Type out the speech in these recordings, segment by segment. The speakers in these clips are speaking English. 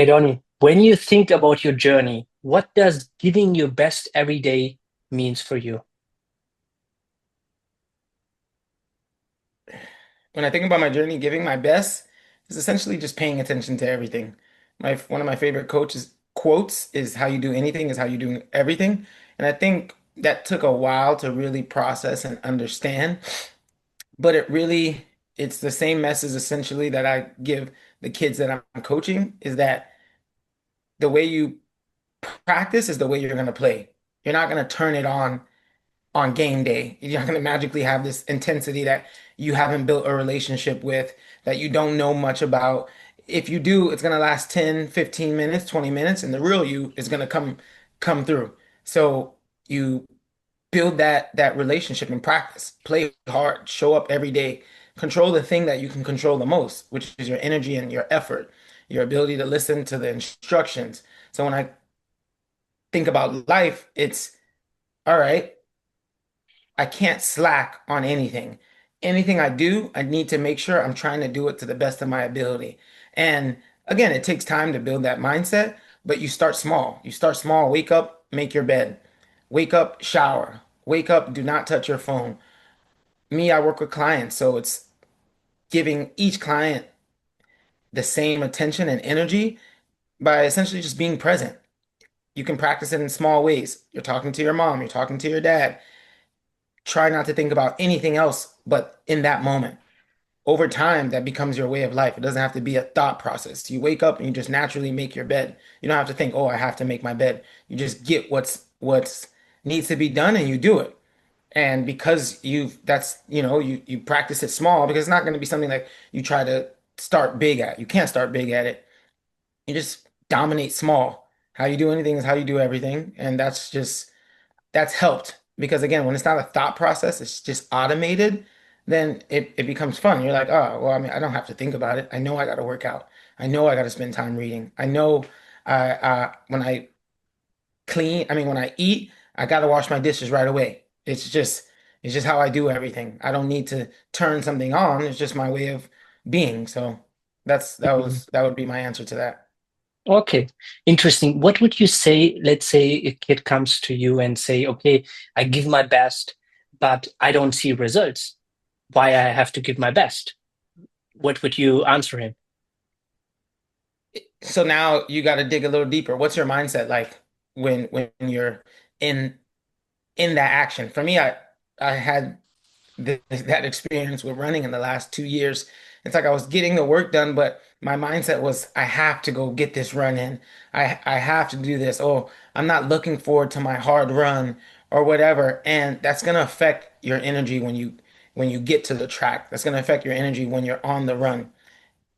Hey, Donny, when you think about your journey, what does giving your best every day means for you? When I think about my journey, giving my best is essentially just paying attention to everything. One of my favorite coaches quotes is how you do anything is how you do everything. And I think that took a while to really process and understand, but it's the same message essentially that I give the kids that I'm coaching is that the way you practice is the way you're going to play. You're not going to turn it on game day. You're not going to magically have this intensity that you haven't built a relationship with, that you don't know much about. If you do, it's going to last 10, 15 minutes, 20 minutes, and the real you is going to come through. So you build that relationship in practice. Play hard, show up every day. Control the thing that you can control the most, which is your energy and your effort, your ability to listen to the instructions. So when I think about life, it's all right. I can't slack on anything. Anything I do, I need to make sure I'm trying to do it to the best of my ability. And again, it takes time to build that mindset, but you start small. You start small, wake up, make your bed. Wake up, shower. Wake up, do not touch your phone. Me, I work with clients, so it's giving each client the same attention and energy by essentially just being present. You can practice it in small ways. You're talking to your mom, you're talking to your dad. Try not to think about anything else but in that moment. Over time, that becomes your way of life. It doesn't have to be a thought process. You wake up and you just naturally make your bed. You don't have to think, oh, I have to make my bed. You just get what's needs to be done and you do it. And because you practice it small because it's not going to be something like you try to start big at. You can't start big at it. You just dominate small. How you do anything is how you do everything. And that's helped because again, when it's not a thought process, it's just automated, then it becomes fun. You're like, oh, well, I mean, I don't have to think about it. I know I got to work out. I know I got to spend time reading. I know when I when I eat, I got to wash my dishes right away. It's just how I do everything. I don't need to turn something on. It's just my way of being. So Mhm. that would be my answer to that. Okay, interesting. What would you say? Let's say a kid comes to you and say, "Okay, I give my best, but I don't see results. Why I have to give my best?" What would you answer him? So now you got to dig a little deeper. What's your mindset like when you're in in that action? For me, I had that experience with running in the last 2 years. It's like I was getting the work done, but my mindset was I have to go get this run in. I have to do this. Oh, I'm not looking forward to my hard run or whatever. And that's gonna affect your energy when you get to the track. That's gonna affect your energy when you're on the run.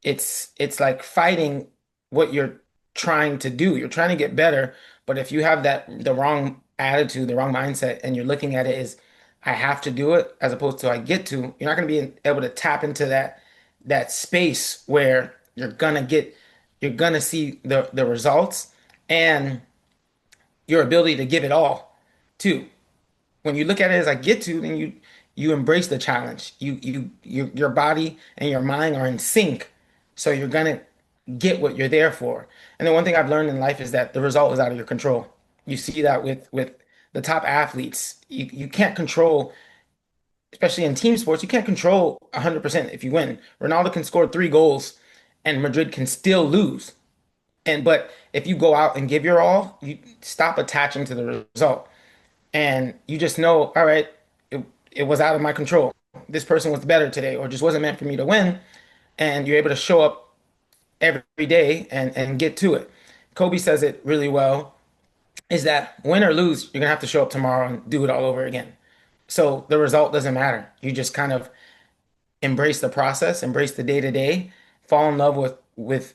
It's like fighting what you're trying to do. You're trying to get better, but if you have the wrong attitude, the wrong mindset, and you're looking at it as I have to do it as opposed to I get to, you're not going to be able to tap into that space where you're gonna see the results and your ability to give it all too. When you look at it as I get to, then you embrace the challenge. Your body and your mind are in sync, so you're gonna get what you're there for. And the one thing I've learned in life is that the result is out of your control. You see that with the top athletes. You can't control, especially in team sports, you can't control 100% if you win. Ronaldo can score 3 goals, and Madrid can still lose. But if you go out and give your all, you stop attaching to the result and you just know, all right, it was out of my control. This person was better today, or just wasn't meant for me to win. And you're able to show up every day and get to it. Kobe says it really well, is that win or lose, you're gonna have to show up tomorrow and do it all over again. So the result doesn't matter. You just kind of embrace the process, embrace the day to day, fall in love with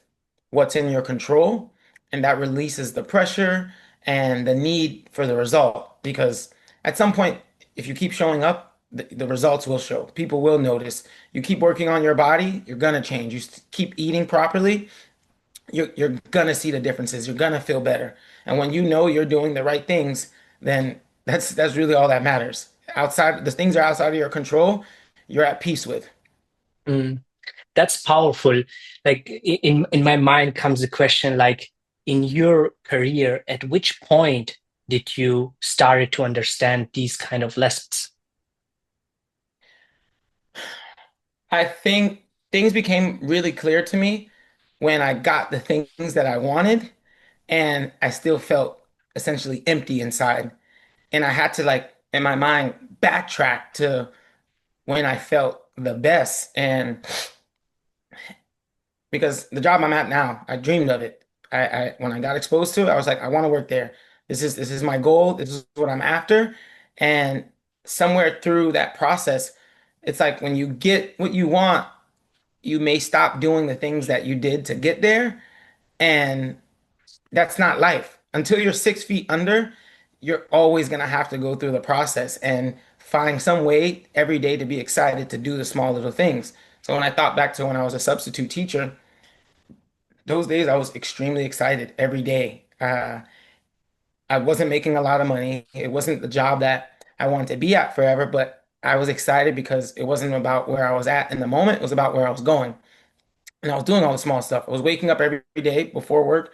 what's in your control, and that releases the pressure and the need for the result. Because at some point, if you keep showing up, the results will show. People will notice. You keep working on your body, you're gonna change. Keep eating properly, you're gonna see the differences. You're gonna feel better. And when you know you're doing the right things, then that's really all that matters. Outside, the things are outside of your control, you're at peace with. Mm. That's powerful. Like in my mind comes the question like in your career, at which point did you started to understand these kind of lessons? I think things became really clear to me when I got the things that I wanted, and I still felt essentially empty inside. And I had to, like, in my mind, backtrack to when I felt the best. And because the job I'm at now, I dreamed of it. I when I got exposed to it, I was like, I want to work there. This is my goal. This is what I'm after. And somewhere through that process, it's like when you get what you want, you may stop doing the things that you did to get there. And that's not life. Until you're 6 feet under, you're always gonna have to go through the process and find some way every day to be excited to do the small little things. So when I thought back to when I was a substitute teacher, those days I was extremely excited every day. I wasn't making a lot of money. It wasn't the job that I wanted to be at forever, but I was excited because it wasn't about where I was at in the moment. It was about where I was going. And I was doing all the small stuff. I was waking up every day before work,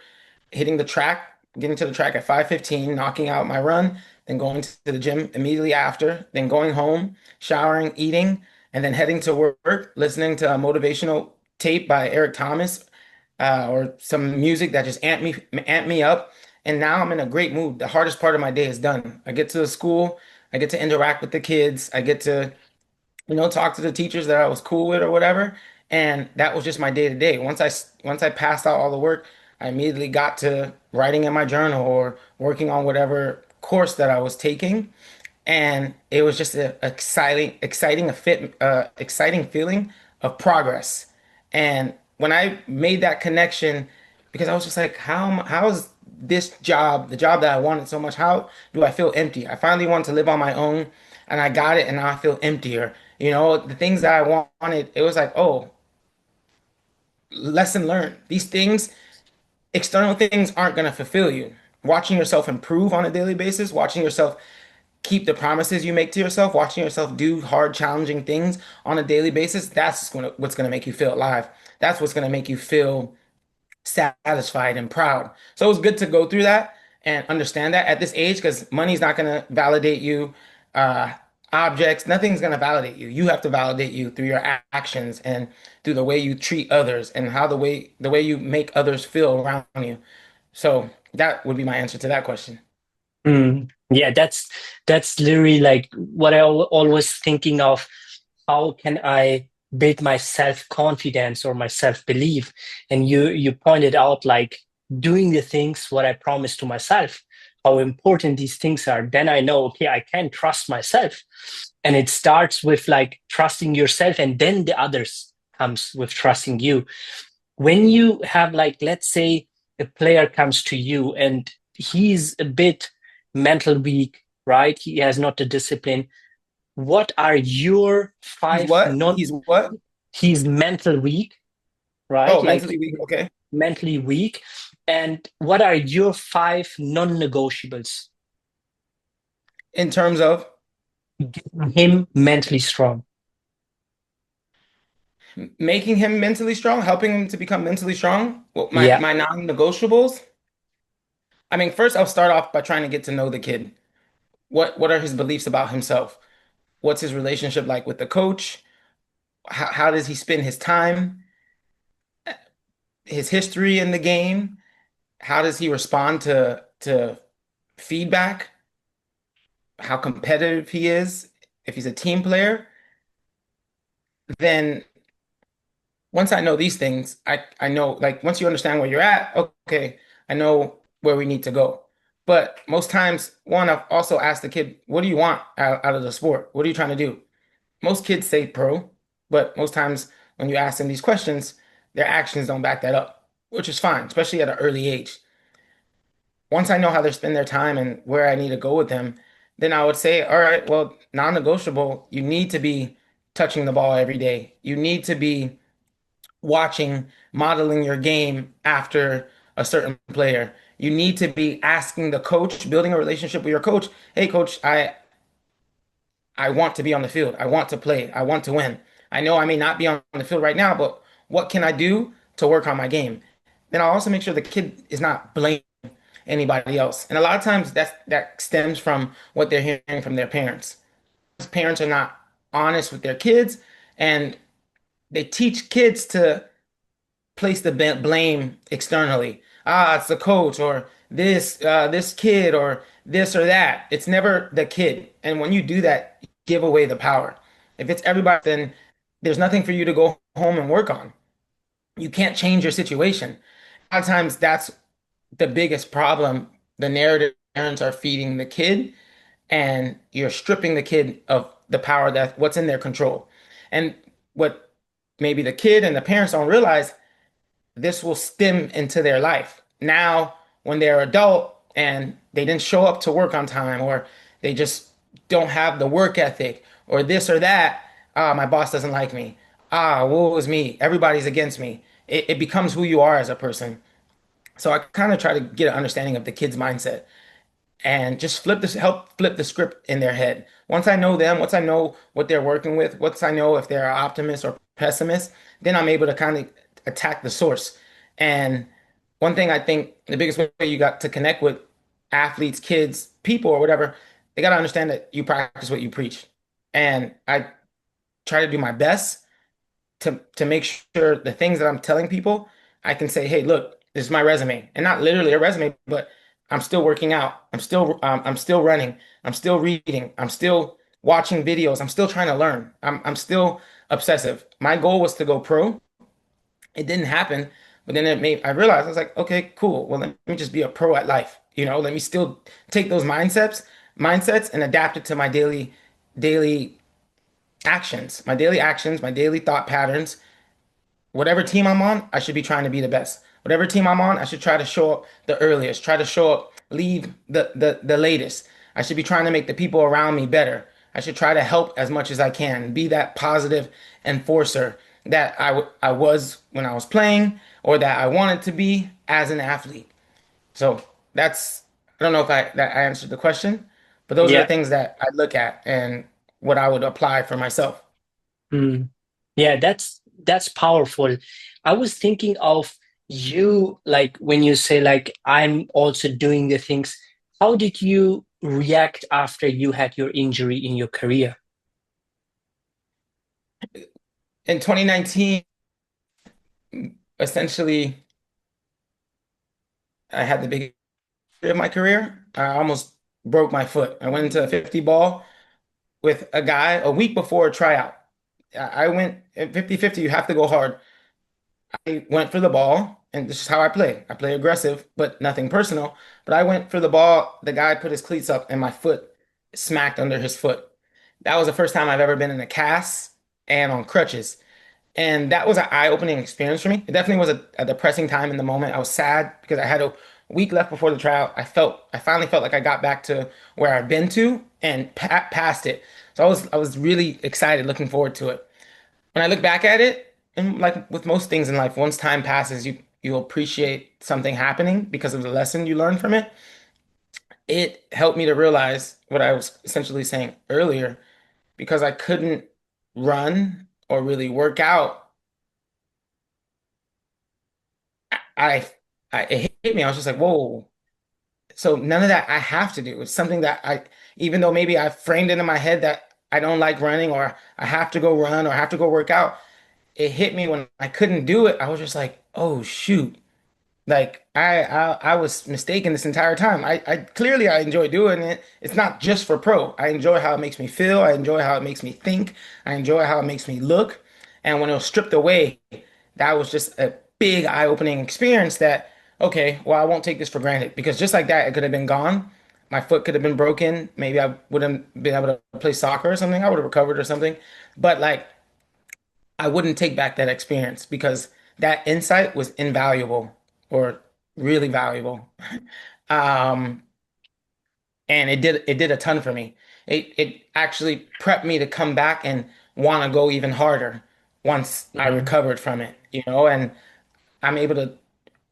hitting the track, getting to the track at 5:15, knocking out my run, then going to the gym immediately after, then going home, showering, eating, and then heading to work, listening to a motivational tape by Eric Thomas, or some music that just amped me up. And now I'm in a great mood. The hardest part of my day is done. I get to the school, I get to interact with the kids, I get to talk to the teachers that I was cool with or whatever. And that was just my day to day. Once I passed out all the work, I immediately got to writing in my journal or working on whatever course that I was taking. And it was just an exciting feeling of progress. And when I made that connection, because I was just like, how is this job, the job that I wanted so much, how do I feel empty? I finally wanted to live on my own, and I got it, and now I feel emptier. The things that I wanted, it was like, oh, lesson learned. These things, external things aren't going to fulfill you. Watching yourself improve on a daily basis, watching yourself keep the promises you make to yourself, watching yourself do hard, challenging things on a daily basis, that's what's going to make you feel alive. That's what's going to make you feel satisfied and proud. So it was good to go through that and understand that at this age, because money's not going to validate you. Uh, Objects, nothing's going to validate you. You have to validate you through your actions and through the way you treat others and how the way you make others feel around you. So that would be my answer to that question. Yeah, that's literally like what I always thinking of. How can I build my self-confidence or my self-belief? And you pointed out like doing the things what I promised to myself, how important these things are. Then I know, okay, I can trust myself. And it starts with like trusting yourself, and then the others comes with trusting you. When you have like, let's say a player comes to you and he's a bit mental weak, right? He has not the discipline. What are your He's five what? non He's what? he's mental weak, right? Oh, Like mentally weak. Okay. mentally weak. And what are your five non-negotiables? In terms of Getting him mentally strong. making him mentally strong, helping him to become mentally strong, well, my Yeah. my non-negotiables. I mean, first I'll start off by trying to get to know the kid. What are his beliefs about himself? What's his relationship like with the coach? How does he spend his time? His history in the game? How does he respond to feedback? How competitive he is? If he's a team player, then once I know these things, I know, like, once you understand where you're at, okay, I know where we need to go. But most times, one, I've also asked the kid, what do you want out of the sport? What are you trying to do? Most kids say pro, but most times when you ask them these questions, their actions don't back that up, which is fine, especially at an early age. Once I know how they spend their time and where I need to go with them, then I would say, all right, well, non-negotiable, you need to be touching the ball every day. You need to be watching, modeling your game after a certain player. You need to be asking the coach, building a relationship with your coach. Hey, coach, I want to be on the field. I want to play. I want to win. I know I may not be on the field right now, but what can I do to work on my game? Then I'll also make sure the kid is not blaming anybody else. And a lot of times that stems from what they're hearing from their parents. Parents are not honest with their kids, and they teach kids to place the blame externally. Ah, it's the coach or this kid or this or that. It's never the kid. And when you do that, you give away the power. If it's everybody, then there's nothing for you to go home and work on. You can't change your situation. A lot of times that's the biggest problem. The narrative parents are feeding the kid, and you're stripping the kid of the power that what's in their control. And what maybe the kid and the parents don't realize, this will stem into their life. Now, when they're adult and they didn't show up to work on time, or they just don't have the work ethic, or this or that, ah, my boss doesn't like me. Ah, woe is me. Everybody's against me. It becomes who you are as a person. So I kind of try to get an understanding of the kid's mindset and just help flip the script in their head. Once I know them, once I know what they're working with, once I know if they're optimist or pessimist, then I'm able to kind of attack the source. And one thing I think the biggest way you got to connect with athletes, kids, people, or whatever, they got to understand that you practice what you preach. And I try to do my best to make sure the things that I'm telling people, I can say, hey, look, this is my resume, and not literally a resume, but I'm still working out. I'm still running. I'm still reading. I'm still watching videos. I'm still trying to learn. I'm still obsessive. My goal was to go pro. It didn't happen, but then I realized I was like, okay, cool. Well, let me just be a pro at life. Let me still take those mindsets and adapt it to my daily actions, my daily thought patterns. Whatever team I'm on, I should be trying to be the best. Whatever team I'm on, I should try to show up the earliest, try to show up, leave the latest. I should be trying to make the people around me better. I should try to help as much as I can, be that positive enforcer that I was when I was playing, or that I wanted to be as an athlete. So that's, I don't know if I answered the question, but those are the Yeah. things that I look at and what I would apply for myself. Mm. Yeah, that's powerful. I was thinking of you, like when you say like I'm also doing the things, how did you react after you had your injury in your career? In 2019, essentially, I had the biggest year of my career. I almost broke my foot. I went into a 50 ball with a guy a week before a tryout. I went at 50-50, you have to go hard. I went for the ball, and this is how I play. I play aggressive, but nothing personal. But I went for the ball. The guy put his cleats up, and my foot smacked under his foot. That was the first time I've ever been in a cast and on crutches. And that was an eye-opening experience for me. It definitely was a depressing time in the moment. I was sad because I had a week left before the trial. I finally felt like I got back to where I've been to and pa past it. So I was really excited, looking forward to it. When I look back at it, and like with most things in life, once time passes, you appreciate something happening because of the lesson you learned from it. It helped me to realize what I was essentially saying earlier, because I couldn't run or really work out. I, it hit me. I was just like, whoa. So none of that I have to do. It's something that even though maybe I framed it in my head that I don't like running, or I have to go run, or I have to go work out, it hit me when I couldn't do it. I was just like, oh shoot. Like I was mistaken this entire time. I clearly I enjoy doing it. It's not just for pro. I enjoy how it makes me feel. I enjoy how it makes me think. I enjoy how it makes me look. And when it was stripped away, that was just a big eye-opening experience that, okay, well, I won't take this for granted, because just like that, it could have been gone. My foot could have been broken. Maybe I wouldn't been able to play soccer or something. I would have recovered or something. But like I wouldn't take back that experience, because that insight was invaluable, or really valuable. Um, and it did a ton for me. It actually prepped me to come back and want to go even harder once I Mm. recovered from it, and I'm able to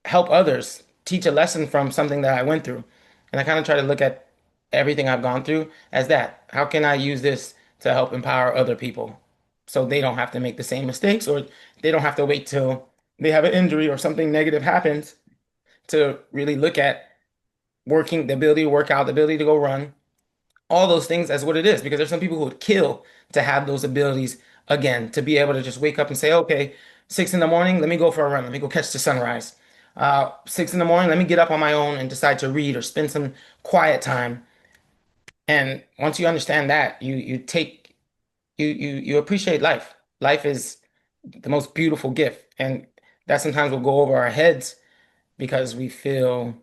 help others, teach a lesson from something that I went through. And I kind of try to look at everything I've gone through as that. How can I use this to help empower other people? so they don't have to make the same mistakes, or they don't have to wait till they have an injury or something negative happens to really look at working, the ability to work out, the ability to go run, all those things as what it is. Because there's some people who would kill to have those abilities again, to be able to just wake up and say, okay, 6 in the morning, let me go for a run, let me go catch the sunrise. 6 in the morning, let me get up on my own and decide to read or spend some quiet time. And once you understand that, you appreciate life. Life is the most beautiful gift. And that sometimes will go over our heads because we feel,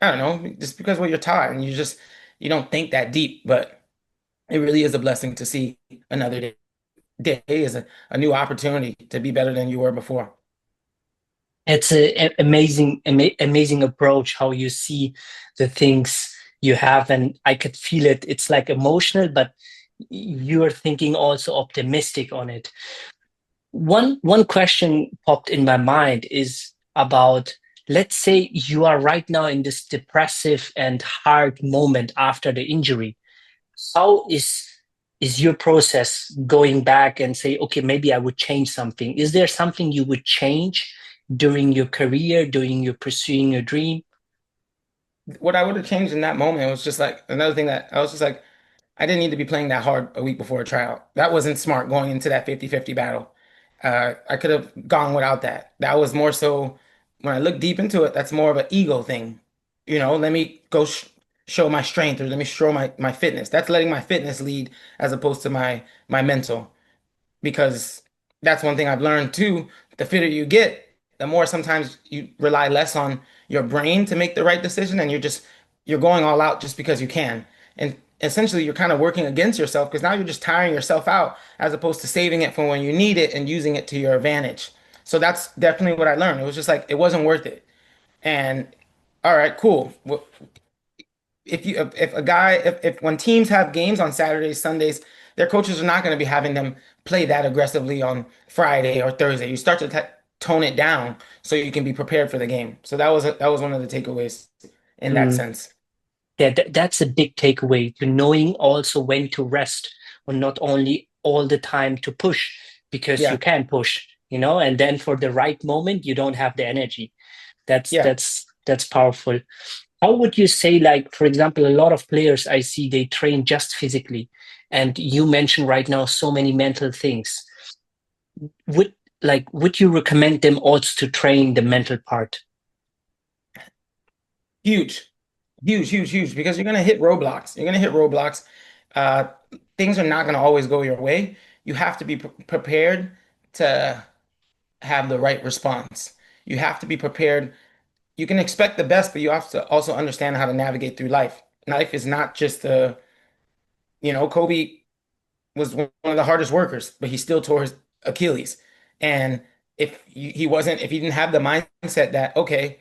I don't know, just because what you're taught and you don't think that deep, but it really is a blessing to see another day. Day is a new opportunity to be better than you were before. It's amazing approach how you see the things you have, and I could feel it. It's like emotional, but you're thinking also optimistic on it. One question popped in my mind is about, let's say you are right now in this depressive and hard moment after the injury. How is your process going back and say, okay, maybe I would change something? Is there something you would change during your career, during your pursuing your dream? What I would have changed in that moment was just like another thing that I was just like, I didn't need to be playing that hard a week before a tryout. That wasn't smart going into that 50-50 battle. I could have gone without that. That was more so when I look deep into it, that's more of an ego thing. Let me go show my strength or let me show my fitness. That's letting my fitness lead as opposed to my mental, because that's one thing I've learned too. The fitter you get, the more sometimes you rely less on your brain to make the right decision, and you're going all out just because you can. And essentially you're kind of working against yourself because now you're just tiring yourself out as opposed to saving it for when you need it and using it to your advantage. So that's definitely what I learned. It was just like it wasn't worth it. And all right, cool. Well, if a guy if when teams have games on Saturdays, Sundays, their coaches are not going to be having them play that aggressively on Friday or Thursday. You start to tone it down so you can be prepared for the game. So that was one of the takeaways in that Mm, sense. yeah, that's a big takeaway to knowing also when to rest, or not only all the time to push because you Yeah, can push, and then for the right moment you don't have the energy. That's yeah, that's that's powerful. How would you say, like, for example, a lot of players I see, they train just physically, and you mentioned right now so many mental things. Would you recommend them also to train the mental part? huge, huge, huge, huge. Because you're gonna hit roadblocks. You're gonna hit roadblocks. Uh, Things are not gonna always go your way. You have to be prepared to have the right response. You have to be prepared. You can expect the best, but you have to also understand how to navigate through life. Life is not just Kobe was one of the hardest workers, but he still tore his Achilles. And if he didn't have the mindset that, okay,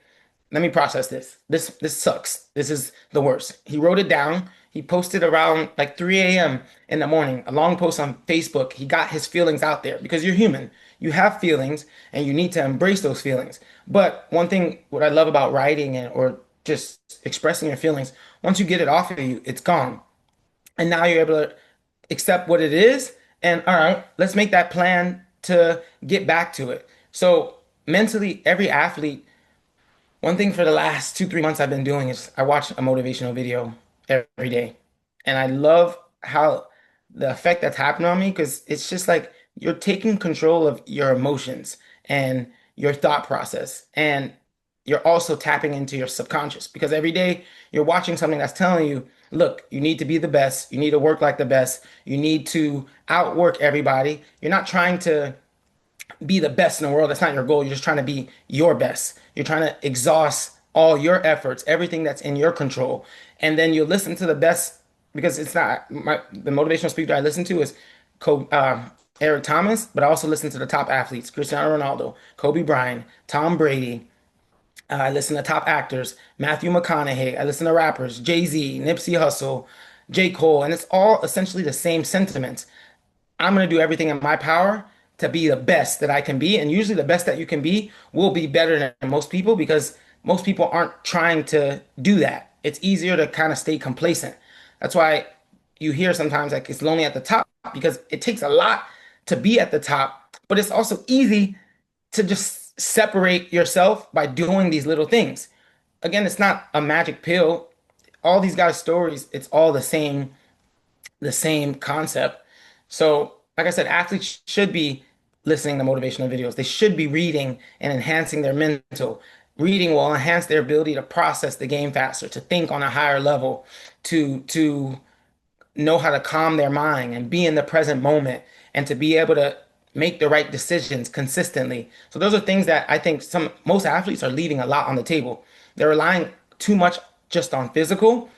let me process this. This sucks. This is the worst. He wrote it down. He posted around like 3 a.m. in the morning, a long post on Facebook. He got his feelings out there because you're human. You have feelings and you need to embrace those feelings. But one thing, what I love about writing or just expressing your feelings, once you get it off of you, it's gone. And now you're able to accept what it is. And all right, let's make that plan to get back to it. So mentally, every athlete, one thing for the last 2, 3 months I've been doing is I watch a motivational video every day. And I love how the effect that's happened on me because it's just like you're taking control of your emotions and your thought process. And you're also tapping into your subconscious because every day you're watching something that's telling you, look, you need to be the best. You need to work like the best. You need to outwork everybody. You're not trying to be the best in the world. That's not your goal. You're just trying to be your best. You're trying to exhaust all your efforts, everything that's in your control. And then you listen to the best because it's not the motivational speaker I listen to is Eric Thomas, but I also listen to the top athletes, Cristiano Ronaldo, Kobe Bryant, Tom Brady. I listen to top actors, Matthew McConaughey. I listen to rappers, Jay-Z, Nipsey Hussle, J. Cole, and it's all essentially the same sentiments. I'm going to do everything in my power to be the best that I can be. And usually the best that you can be will be better than most people because most people aren't trying to do that. It's easier to kind of stay complacent. That's why you hear sometimes like it's lonely at the top because it takes a lot to be at the top, but it's also easy to just separate yourself by doing these little things. Again, it's not a magic pill. All these guys' stories, it's all the same concept. So, like I said, athletes should be listening to motivational videos. They should be reading and enhancing their mental. Reading will enhance their ability to process the game faster, to think on a higher level, to know how to calm their mind and be in the present moment and to be able to make the right decisions consistently. So those are things that I think some most athletes are leaving a lot on the table. They're relying too much just on physical,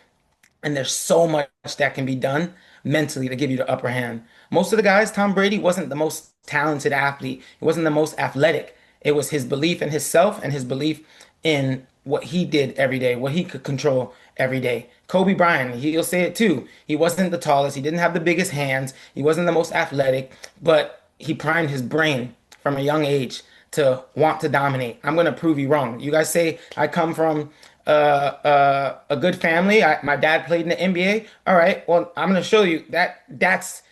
and there's so much that can be done mentally to give you the upper hand. Most of the guys, Tom Brady wasn't the most talented athlete. He wasn't the most athletic. It was his belief in himself and his belief in what he did every day, what he could control every day. Kobe Bryant, he'll say it too. He wasn't the tallest. He didn't have the biggest hands. He wasn't the most athletic, but he primed his brain from a young age to want to dominate. I'm going to prove you wrong. You guys say I come from a good family. My dad played in the NBA. All right, well, I'm going to show you that that's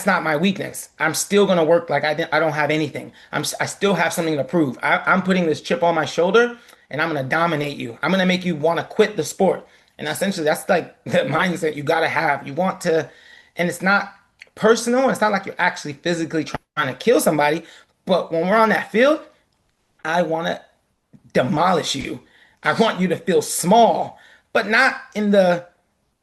not my weakness. I'm still going to work like I don't have anything. I still have something to prove. I'm putting this chip on my shoulder, and I'm going to dominate you. I'm going to make you want to quit the sport. And essentially, that's like the mindset you got to have. You want to, and it's not personal. It's not like you're actually physically trying to kill somebody. But when we're on that field, I want to demolish you. I want you to feel small, but not in the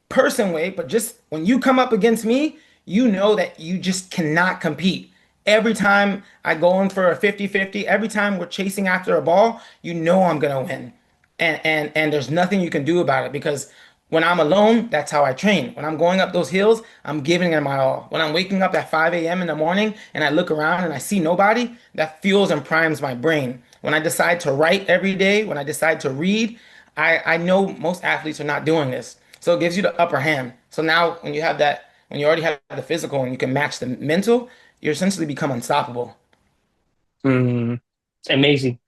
person way, but just when you come up against me, you know that you just cannot compete. Every time I go in for a 50-50, every time we're chasing after a ball, you know I'm gonna win. And there's nothing you can do about it because when I'm alone, that's how I train. When I'm going up those hills, I'm giving it my all. When I'm waking up at 5 a.m. in the morning and I look around and I see nobody, that fuels and primes my brain. When I decide to write every day, when I decide to read, I know most athletes are not doing this. So it gives you the upper hand. So now when you have that, when you already have the physical and you can match the mental, you essentially become unstoppable. Mm, amazing.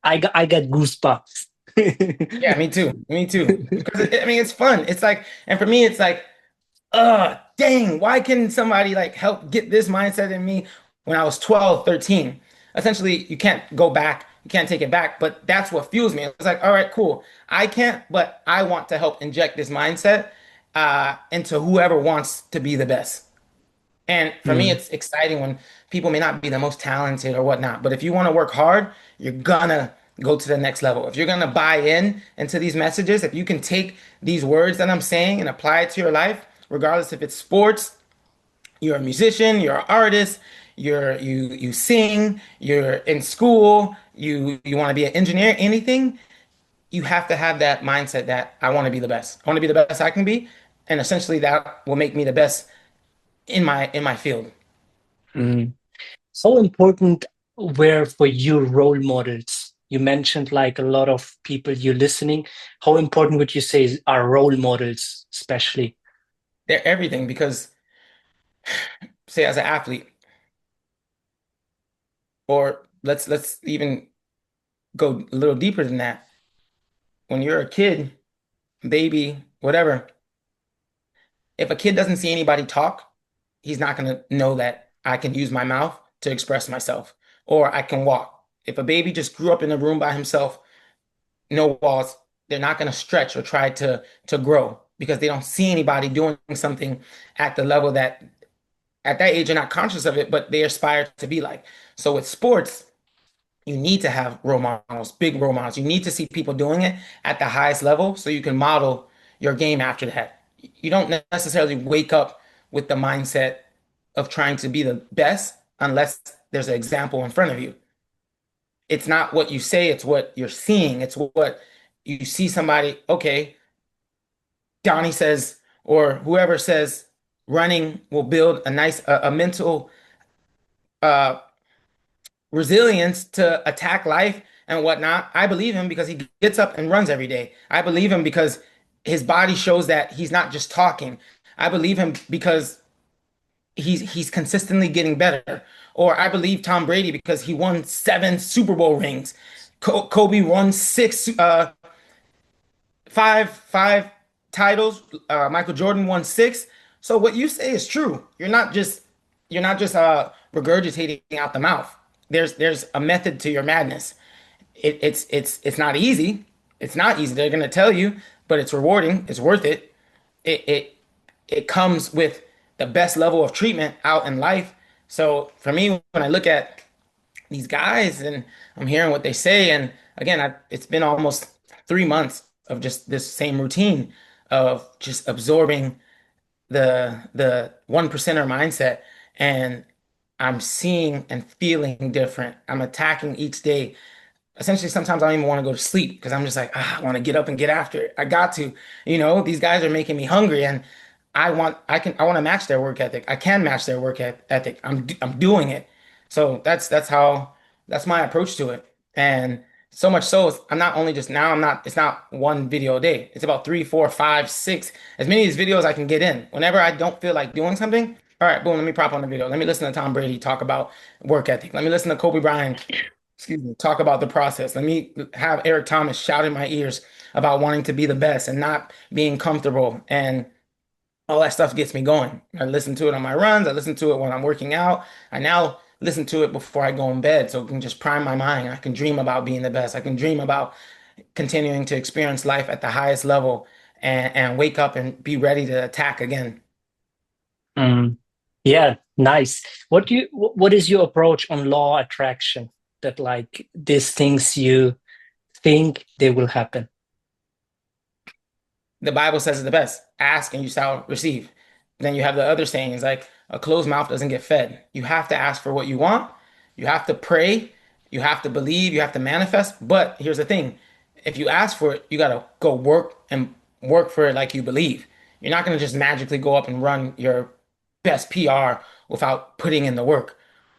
I got goosebumps. Yeah, me too. Me too. Because I mean, it's fun. It's like, and for me, it's like, dang, why can somebody like help get this mindset in me when I was 12, 13? Essentially, you can't go back, you can't take it back, but that's what fuels me. It's like, all right, cool. I can't, but I want to help inject this mindset into whoever wants to be the best. And for me, Mm, it's exciting when people may not be the most talented or whatnot, but if you want to work hard, you're gonna go to the next level. If you're gonna buy in into these messages, if you can take these words that I'm saying and apply it to your life, regardless if it's sports, you're a musician, you're an artist, you sing, you're in school, you want to be an engineer, anything, you have to have that mindset that I want to be the best. I want to be the best I can be, and essentially that will make me the best in my field. mm. How important were for you role models? You mentioned like a lot of people you're listening. How important would you say are role models, especially? They're everything because, say, as an athlete, or let's even go a little deeper than that. When you're a kid, baby, whatever, if a kid doesn't see anybody talk, he's not gonna know that I can use my mouth to express myself, or I can walk. If a baby just grew up in a room by himself, no walls, they're not gonna stretch or try to grow because they don't see anybody doing something at the level that at that age, they're not conscious of it, but they aspire to be like. So with sports, you need to have role models, big role models. You need to see people doing it at the highest level so you can model your game after that. You don't necessarily wake up with the mindset of trying to be the best unless there's an example in front of you. It's not what you say, it's what you're seeing. It's what you see somebody, okay, Donny says, or whoever says running will build a nice a mental uh resilience to attack life and whatnot. I believe him because he gets up and runs every day. I believe him because his body shows that he's not just talking. I believe him because he's consistently getting better. Or I believe Tom Brady because he won 7 Super Bowl rings. Kobe won five titles. Michael Jordan won 6. So what you say is true. You're not just regurgitating out the mouth. There's a method to your madness. It's not easy. It's not easy. They're gonna tell you, but it's rewarding. It's worth it. It comes with the best level of treatment out in life. So for me, when I look at these guys and I'm hearing what they say, and again, it's been almost 3 months of just this same routine of just absorbing the one percenter mindset, and I'm seeing and feeling different. I'm attacking each day. Essentially, sometimes I don't even want to go to sleep because I'm just like, I want to get up and get after it. I got to, these guys are making me hungry, and I want to match their work ethic. I can match their ethic. I'm doing it. So that's my approach to it. And so much so, I'm not only just now, it's not one video a day. It's about three, four, five, six, as many of these videos I can get in. Whenever I don't feel like doing something, all right, boom, let me prop on the video. Let me listen to Tom Brady talk about work ethic. Let me listen to Kobe Bryant, excuse me, talk about the process. Let me have Eric Thomas shout in my ears about wanting to be the best and not being comfortable. And all that stuff gets me going. I listen to it on my runs. I listen to it when I'm working out. I now listen to it before I go in bed so it can just prime my mind. I can dream about being the best. I can dream about continuing to experience life at the highest level and wake up and be ready to attack again. Mm. Yeah, nice. What is your approach on law attraction? That like these things you think they will happen. The Bible says it the best. Ask and you shall receive. Then you have the other sayings like a closed mouth doesn't get fed. You have to ask for what you want. You have to pray. You have to believe. You have to manifest. But here's the thing. If you ask for it, you got to go work and work for it like you believe. You're not going to just magically go up and run your best PR without putting in the work.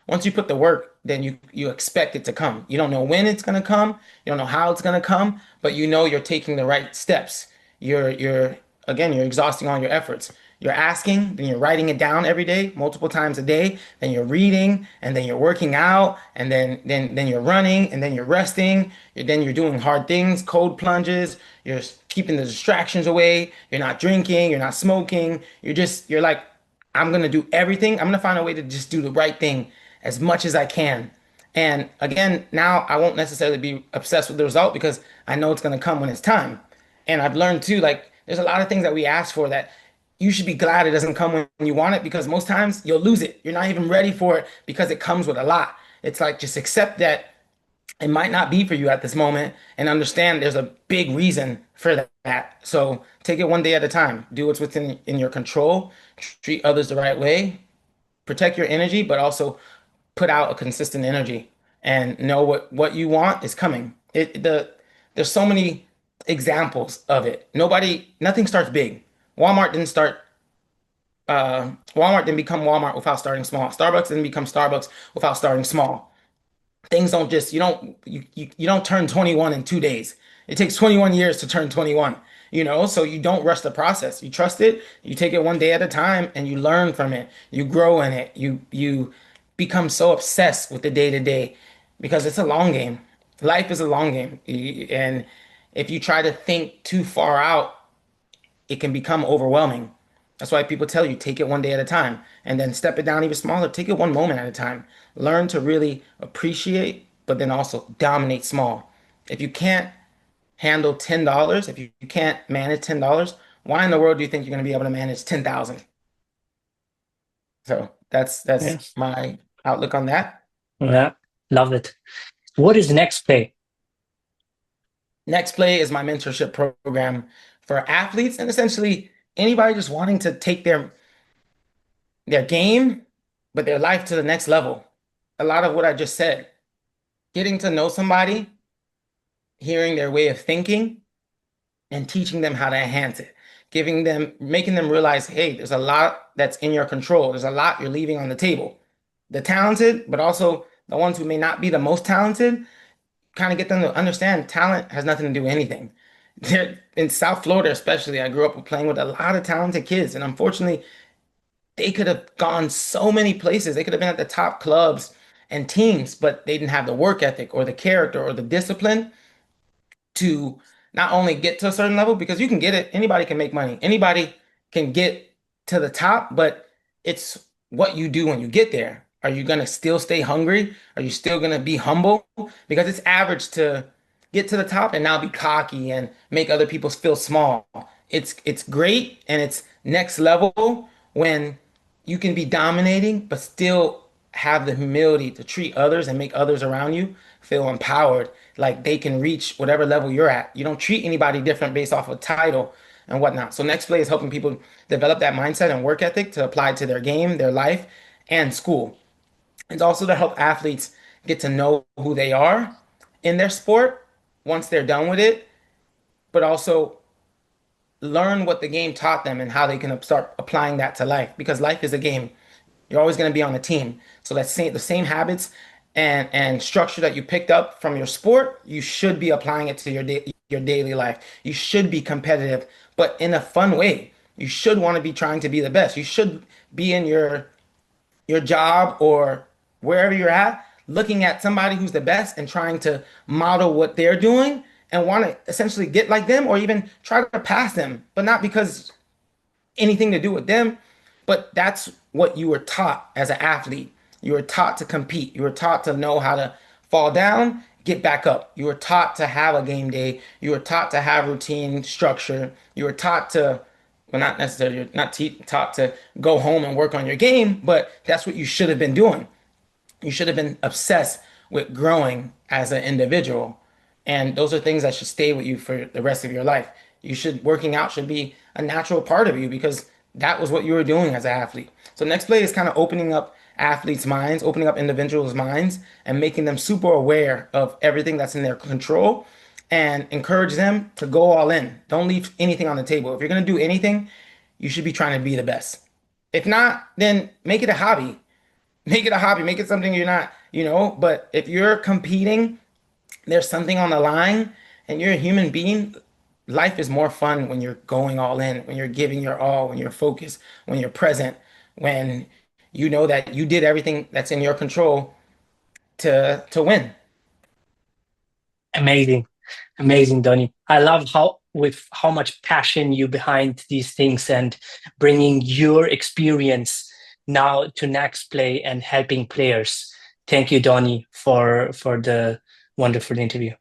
Once you put the work, then you expect it to come. You don't know when it's going to come. You don't know how it's going to come, but you know you're taking the right steps. You're again, you're exhausting all your efforts. You're asking, then you're writing it down every day, multiple times a day, then you're reading, and then you're working out, and then you're running, and then you're resting, then you're doing hard things, cold plunges, you're keeping the distractions away, you're not drinking, you're not smoking, you're like, I'm gonna do everything. I'm gonna find a way to just do the right thing as much as I can. And again, now I won't necessarily be obsessed with the result because I know it's gonna come when it's time. And I've learned too, like there's a lot of things that we ask for that you should be glad it doesn't come when you want it because most times you'll lose it. You're not even ready for it because it comes with a lot. It's like just accept that it might not be for you at this moment and understand there's a big reason for that. So take it one day at a time. Do what's within in your control. Treat others the right way. Protect your energy, but also put out a consistent energy and know what you want is coming. There's so many examples of it. Nothing starts big. Walmart didn't start Walmart didn't become Walmart without starting small. Starbucks didn't become Starbucks without starting small. Things don't just you don't turn 21 in 2 days. It takes 21 years to turn 21, so you don't rush the process. You trust it, you take it one day at a time and you learn from it. You grow in it. You become so obsessed with the day to day because it's a long game. Life is a long game. And if you try to think too far out, it can become overwhelming. That's why people tell you take it one day at a time and then step it down even smaller. Take it one moment at a time. Learn to really appreciate, but then also dominate small. If you can't handle $10, if you can't manage $10, why in the world do you think you're going to be able to manage 10,000? So that's Yeah, my outlook on that. yeah, love it. What is next play? Next Play is my mentorship program for athletes and essentially anybody just wanting to take their game, but their life to the next level. A lot of what I just said, getting to know somebody, hearing their way of thinking, and teaching them how to enhance it, making them realize, hey, there's a lot that's in your control. There's a lot you're leaving on the table. The talented, but also the ones who may not be the most talented, kind of get them to understand talent has nothing to do with anything. In South Florida, especially, I grew up playing with a lot of talented kids, and unfortunately, they could have gone so many places. They could have been at the top clubs and teams, but they didn't have the work ethic or the character or the discipline to not only get to a certain level, because you can get it, anybody can make money, anybody can get to the top, but it's what you do when you get there. Are you gonna still stay hungry? Are you still gonna be humble? Because it's average to get to the top and now be cocky and make other people feel small. It's great and it's next level when you can be dominating, but still have the humility to treat others and make others around you feel empowered, like they can reach whatever level you're at. You don't treat anybody different based off of title and whatnot. So next play is helping people develop that mindset and work ethic to apply to their game, their life, and school. It's also to help athletes get to know who they are in their sport once they're done with it, but also learn what the game taught them and how they can start applying that to life because life is a game. You're always going to be on a team. So the same habits and structure that you picked up from your sport, you should be applying it to your daily life. You should be competitive, but in a fun way. You should want to be trying to be the best. You should be in your job or wherever you're at, looking at somebody who's the best and trying to model what they're doing and want to essentially get like them or even try to pass them, but not because anything to do with them, but that's what you were taught as an athlete. You were taught to compete. You were taught to know how to fall down, get back up. You were taught to have a game day. You were taught to have routine structure. You were taught to, well, not necessarily, you're not taught to go home and work on your game, but that's what you should have been doing. You should have been obsessed with growing as an individual. And those are things that should stay with you for the rest of your life. Working out should be a natural part of you because that was what you were doing as an athlete. So next play is kind of opening up athletes' minds, opening up individuals' minds, and making them super aware of everything that's in their control and encourage them to go all in. Don't leave anything on the table. If you're going to do anything, you should be trying to be the best. If not, then make it a hobby. Make it a hobby, make it something you're not, but if you're competing, there's something on the line and you're a human being, life is more fun when you're going all in, when you're giving your all, when you're focused, when you're present, when you know that you did everything that's in your control to win. Amazing. Amazing, Donny. I love how much passion you behind these things and bringing your experience now to next play and helping players. Thank you, Donny, for the wonderful interview.